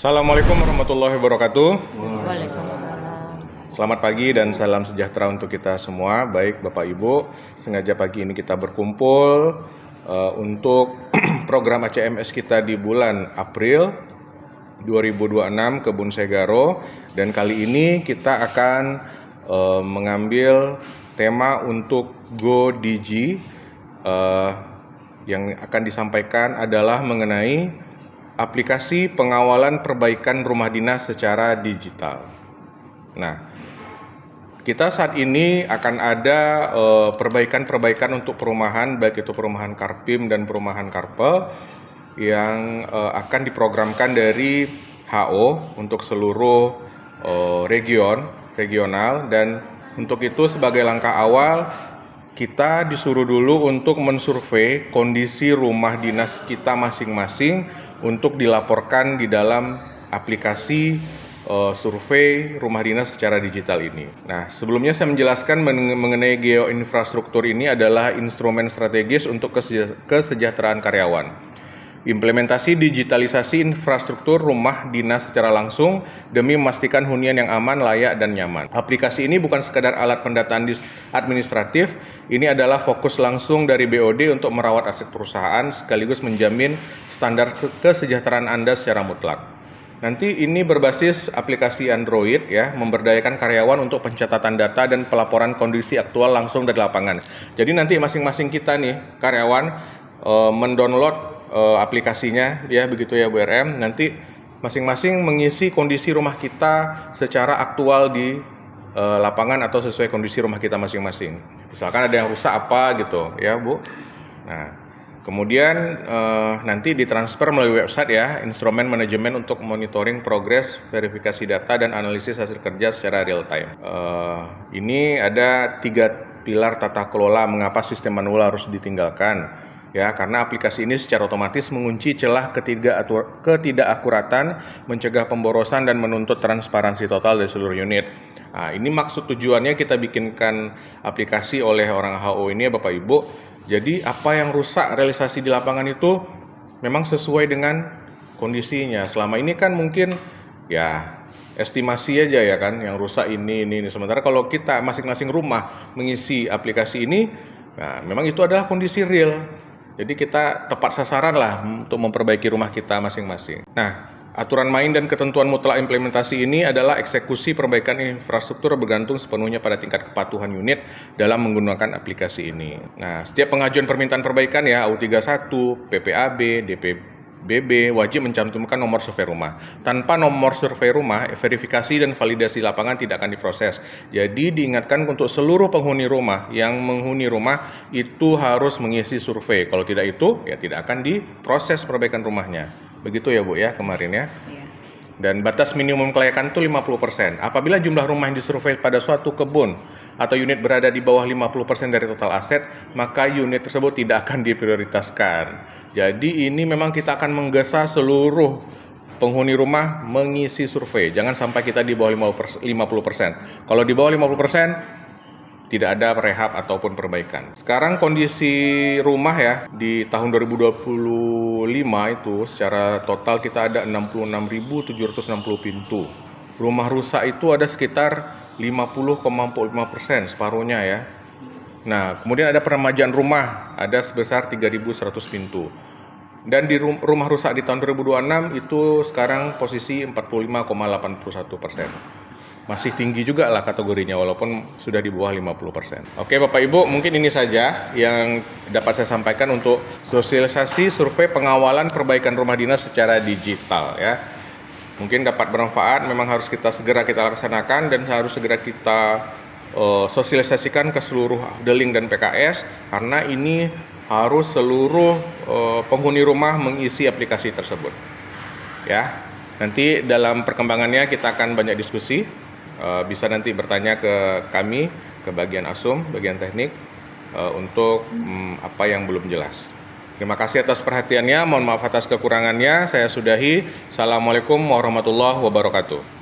Assalamualaikum warahmatullahi wabarakatuh. Waalaikumsalam. Selamat pagi dan salam sejahtera untuk kita semua. Baik Bapak Ibu, sengaja pagi ini kita berkumpul untuk program ACMS kita di bulan April 2026 Kebun Segaro. Dan kali ini kita akan mengambil tema untuk Go Digi. Yang akan disampaikan adalah mengenai aplikasi pengawalan perbaikan rumah dinas secara digital. Nah, kita saat ini akan ada perbaikan-perbaikan untuk perumahan, baik itu perumahan Karpim dan perumahan Karpel, yang akan diprogramkan dari HO untuk seluruh regional, dan untuk itu sebagai langkah awal kita disuruh dulu untuk mensurvei kondisi rumah dinas kita masing-masing untuk dilaporkan di dalam aplikasi survei rumah dinas secara digital ini. Nah, sebelumnya saya menjelaskan mengenai geoinfrastruktur ini adalah instrumen strategis untuk kesejahteraan karyawan. Implementasi digitalisasi infrastruktur rumah dinas secara langsung demi memastikan hunian yang aman, layak, dan nyaman. Aplikasi ini bukan sekadar alat pendataan administratif, ini adalah fokus langsung dari BOD untuk merawat aset perusahaan sekaligus menjamin standar kesejahteraan Anda secara mutlak. Nanti ini berbasis aplikasi Android ya, memberdayakan karyawan untuk pencatatan data dan pelaporan kondisi aktual langsung dari lapangan. Jadi nanti masing-masing kita nih karyawan mendownload aplikasinya ya, begitu ya Bu RM. Nanti masing-masing mengisi kondisi rumah kita secara aktual di lapangan atau sesuai kondisi rumah kita masing-masing. Misalkan ada yang rusak apa gitu ya Bu. Nah, kemudian nanti ditransfer melalui website ya, instrumen manajemen untuk monitoring progres, verifikasi data, dan analisis hasil kerja secara real time. Ini ada 3 pilar tata kelola mengapa sistem manual harus ditinggalkan. Ya, karena aplikasi ini secara otomatis mengunci celah ketidakakuratan, mencegah pemborosan, dan menuntut transparansi total dari seluruh unit. Nah, ini maksud tujuannya kita bikinkan aplikasi oleh orang HO ini ya Bapak Ibu. Jadi apa yang rusak realisasi di lapangan itu memang sesuai dengan kondisinya. Selama ini kan mungkin ya estimasi aja ya kan, yang rusak ini. Sementara kalau kita masing-masing rumah mengisi aplikasi ini, nah memang itu adalah kondisi real. Jadi kita tepat sasaran lah untuk memperbaiki rumah kita masing-masing. Nah, aturan main dan ketentuan mutlak implementasi ini adalah eksekusi perbaikan infrastruktur bergantung sepenuhnya pada tingkat kepatuhan unit dalam menggunakan aplikasi ini. Nah, setiap pengajuan permintaan perbaikan ya, AU31, PPAB, DPBB wajib mencantumkan nomor survei rumah. Tanpa nomor survei rumah, verifikasi dan validasi lapangan tidak akan diproses. Jadi diingatkan untuk seluruh penghuni rumah yang menghuni rumah itu harus mengisi survei. Kalau tidak itu, ya tidak akan diproses perbaikan rumahnya. Begitu ya Bu ya kemarin ya. Iya. Dan batas minimum kelayakan itu 50%. Apabila jumlah rumah yang disurvei pada suatu kebun atau unit berada di bawah 50% dari total aset, maka unit tersebut tidak akan diprioritaskan. Jadi ini memang kita akan menggesa seluruh penghuni rumah mengisi survei. Jangan sampai kita di bawah 50%. Kalau di bawah 50%, tidak ada rehab ataupun perbaikan. Sekarang kondisi rumah ya di tahun 2025 itu secara total kita ada 66.760 pintu. Rumah rusak itu ada sekitar 50,45%, separuhnya ya. Nah, kemudian ada peremajaan rumah ada sebesar 3.100 pintu. Dan di rumah rusak di tahun 2026 itu sekarang posisi 45,81%. Masih tinggi juga lah kategorinya walaupun sudah di bawah 50%. Oke Bapak Ibu, mungkin ini saja yang dapat saya sampaikan untuk sosialisasi survei pengawalan perbaikan rumah dinas secara digital ya. Mungkin dapat bermanfaat, memang harus segera kita laksanakan dan harus segera kita sosialisasikan ke seluruh Deling dan PKS, karena ini harus seluruh penghuni rumah mengisi aplikasi tersebut. Ya, nanti dalam perkembangannya kita akan banyak diskusi. Bisa nanti bertanya ke kami, ke bagian ASUM, bagian teknik, untuk apa yang belum jelas. Terima kasih atas perhatiannya, mohon maaf atas kekurangannya. Saya sudahi. Assalamualaikum warahmatullahi wabarakatuh.